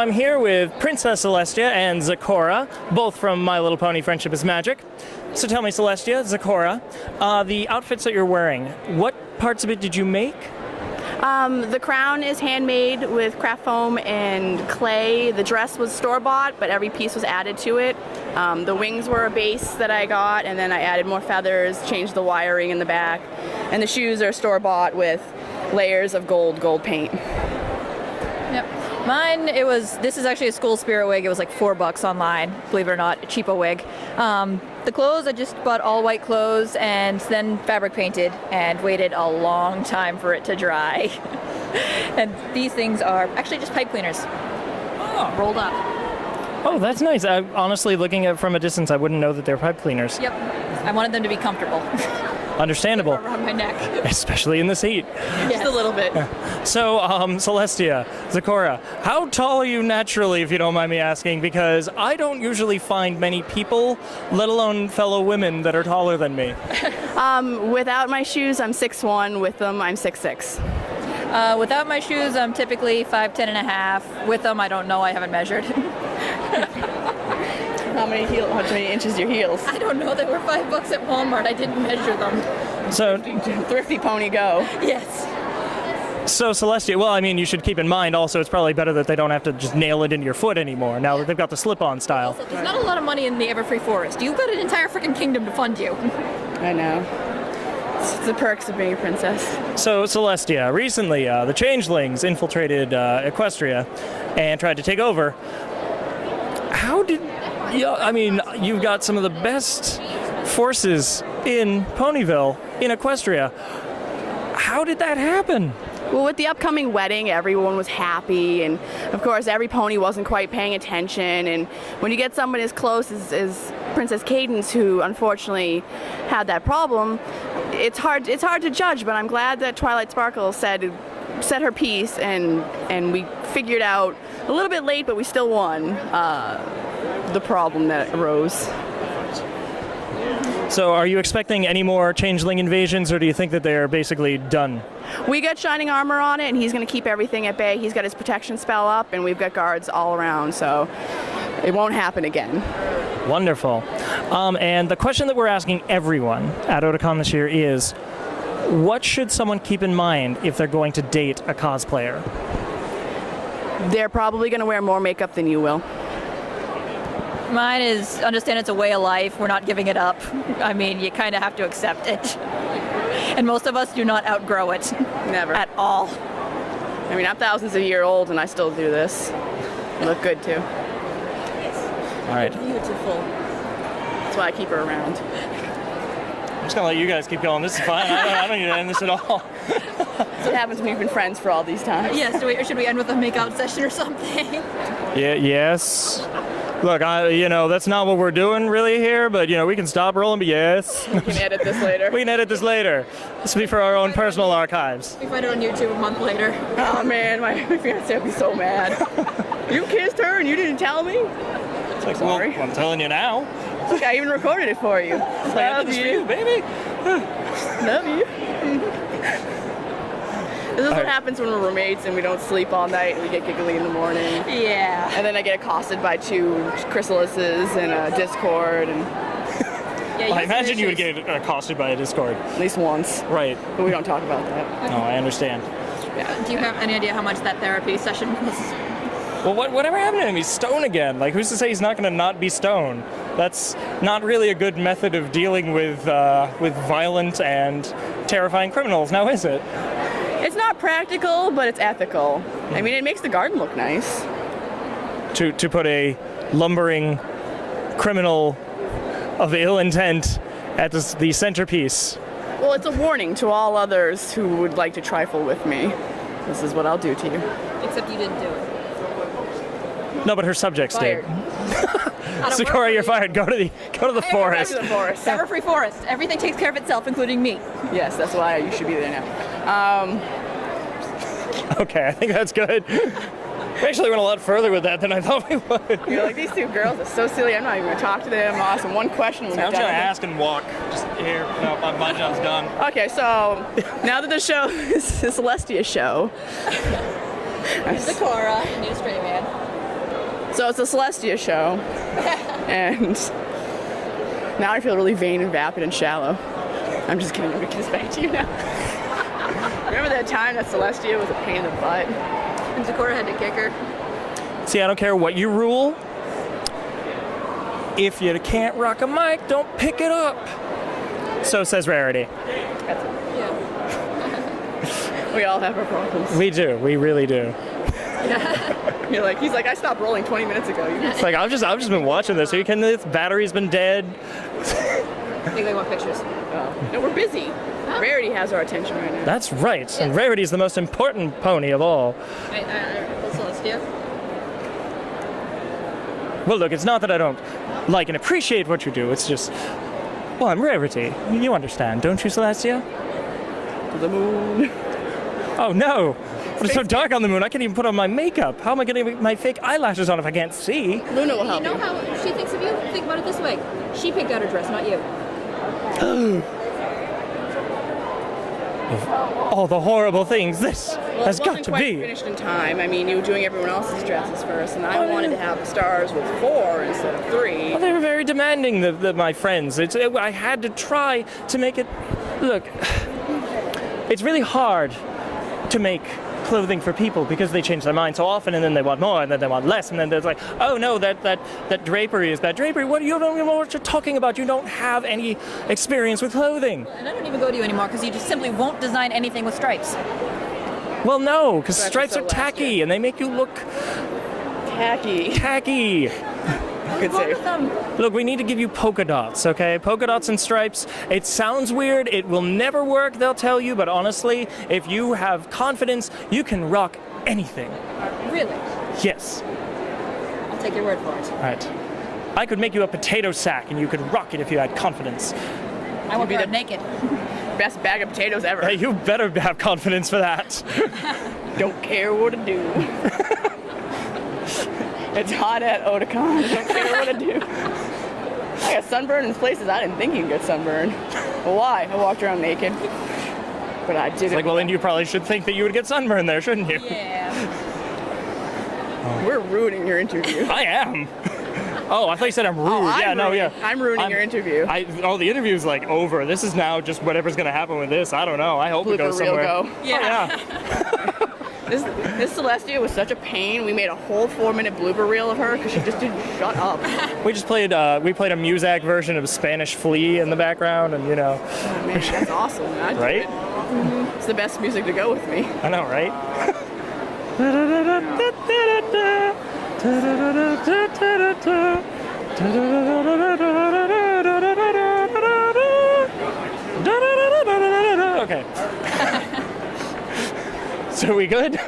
I'm here with Princess Celestia and Zecora, both from My Little Pony Friendship is Magic. So tell me, Celestia, Zecora, the outfits that you're wearing, what parts of it did you make? The crown is handmade with craft foam and clay. The dress was store-bought, but every piece was added to it. The wings were a base that I got, and then I added more feathers, changed the wiring in the back. And the shoes are store-bought with layers of gold paint. Yep. Mine, this is actually a school spirit wig. It was like $4 online, believe it or not, a cheapo wig. The clothes, I just bought all white clothes and then fabric painted and waited a long time for it to dry. And these things are actually just pipe cleaners. Oh. Rolled up. Oh, that's nice. Honestly, looking at it from a distance, I wouldn't know that they're pipe cleaners. Yep. I wanted them to be comfortable. Understandable. Around my neck. Especially in this heat. Yes. Just a little bit. So, Celestia, Zecora, how tall are you naturally, if you don't mind me asking? Because I don't usually find many people, let alone fellow women, that are taller than me. Without my shoes, I'm 6'1". With them, I'm 6'6". Without my shoes, I'm typically 5'10" and a half. With them, I don't know. I haven't measured. How many inches your heels? I don't know. They were $5 at Walmart. I didn't measure them. So, Thrifty pony go. Yes. So Celestia, well, I mean, you should keep in mind also it's probably better that they don't have to just nail it into your foot anymore now that they've got the slip-on style. Also, there's not a lot of money in the Everfree Forest. You've got an entire freaking kingdom to fund you. I know. It's the perks of being a princess. So Celestia, recently the changelings infiltrated Equestria and tried to take over. How did... I mean, you've got some of the best forces in Ponyville, in Equestria. How did that happen? Well, with the upcoming wedding, everyone was happy, and of course, every pony wasn't quite paying attention. And when you get someone as close as Princess Cadence, who unfortunately had that problem, it's hard to judge. But I'm glad that Twilight Sparkle said her piece, and we figured out a little bit late, but we still won the problem that arose. So are you expecting any more changeling invasions, or do you think that they're basically done? We got Shining Armor on it, and he's going to keep everything at bay. He's got his protection spell up, and we've got guards all around, so it won't happen again. Wonderful. And the question that we're asking everyone at Otakon this year is, what should someone keep in mind if they're going to date a cosplayer? They're probably going to wear more makeup than you will. Mine is understand it's a way of life. We're not giving it up. I mean, you kind of have to accept it. And most of us do not outgrow it. Never. At all. I mean, I'm thousands of years old and I still do this. I look good too. All right. Beautiful. That's why I keep her around. I'm just going to let you guys keep going. This is fine. I don't need to end this at all. That's what happens when you've been friends for all these times. Yes, should we end with a makeout session or something? Yeah, yes. Look, that's not what we're doing really here, but, we can stop rolling, but yes. We can edit this later. We can edit this later. This will be for our own personal archives. We find it on YouTube a month later. Oh, man, my fiancé will be so mad. You kissed her and you didn't tell me? It's like, sorry. Well, I'm telling you now. Look, I even recorded it for you. Love This for you. baby. Love you. This is what happens when we're roommates and we don't sleep all night and we get giggly in the morning. Yeah. And then I get accosted by 2 chrysalises and a Discord. And Yeah, I imagine you would get accosted by a Discord. at least once. Right. But we don't talk about that. No, I understand. Do you have any idea how much that therapy session was? Well, whatever happened to him? He's stone again. Like, who's to say he's not going to not be stone? That's not really a good method of dealing with violent and terrifying criminals, now is it? It's not practical, but it's ethical. I mean, it makes the garden look nice. To put a lumbering criminal of ill intent at the centerpiece. Well, it's a warning to all others who would like to trifle with me. This is what I'll do to you. Except you didn't do it. No, but her subjects Fired. did. Zecora, you're fired. Go to the forest. Go to the forest. Everfree Forest. Everything takes care of itself, including me. Yes, that's why you should be there now. Okay, I think that's good. We actually went a lot further with that than I thought we would. You're like, these 2 girls are so silly. I'm not even going to talk to them. I'll ask them one question when I'm they're just going to done. ask and walk. Just here. No, my job's done. Okay, so now that the show is the Celestia show. Zecora, you need a straight man. So it's a Celestia show, and now I feel really vain and vapid and shallow. I'm just kidding. I'm gonna kiss back to you now. Remember that time that Celestia was a pain in the butt? And Zecora had to kick her. See, I don't care what you rule. If you can't rock a mic, don't pick it up. So says Rarity. That's it. We all have our problems. We do. We really do. He's like, I stopped rolling 20 minutes ago. It's like I've just been watching this. Are you kidding? This battery's been dead. I think they want pictures. No, we're busy. Rarity has our attention right now. That's right. And Rarity is the most important pony of all. Celestia. Well, look, it's not that I don't like and appreciate what you do. It's just, well, I'm Rarity. You understand, don't you, Celestia? The moon. Oh no! It's so dark on the moon. I can't even put on my makeup. How am I getting my fake eyelashes on if I can't see? Luna will help You know how she thinks of you? Think about it this way. She picked out her dress, not you. All the horrible things this has got to quite be. finished in time. I mean, you were doing everyone else's dresses first, and I wanted to have the stars with 4 instead of 3. Well, they were very demanding, my friends. I had to try to make it. Look, it's really hard to make clothing for people because they change their mind so often, and then they want more, and then they want less, and then there's like, oh no, that drapery is bad. Drapery? What? You don't even know what you're talking about. You don't have any experience with clothing. And I don't even go to you anymore because you just simply won't design anything with stripes. Well, no, because stripes so are last tacky, year. and they make you look Tacky. tacky. Good save. Look, we need to give you polka dots, okay? Polka dots and stripes. It sounds weird. It will never work, they'll tell you. But honestly, if you have confidence, you can rock anything. Really? Yes. I'll take your word for it. All right. I could make you a potato sack, and you could rock it if you had confidence. I won't be naked. Best bag of potatoes ever. Hey, you better have confidence for that. Don't care what to do. It's hot at Otakon. Don't care what to do. I got sunburned in places I didn't think you could get sunburned. Well, why? I walked around naked. But I did it. Like, well, then you probably should think that you would get sunburned there, shouldn't you? Yeah. We're ruining your interview. I am. Oh, I thought you said I'm rude. I'm ruining your interview. The interview's like over. This is now just whatever's gonna happen with this. I don't know. I hope it goes Blooper reel somewhere. go. Yeah. Oh, yeah. This Celestia was such a pain. We made a whole 4-minute blooper reel of her because she just didn't shut up. We just played. We played a Muzak version of Spanish Flea in the background, and you know. Oh, man, that's awesome. I'd do Right? it. It's the best music to go with me. I know, right? Okay. So we good?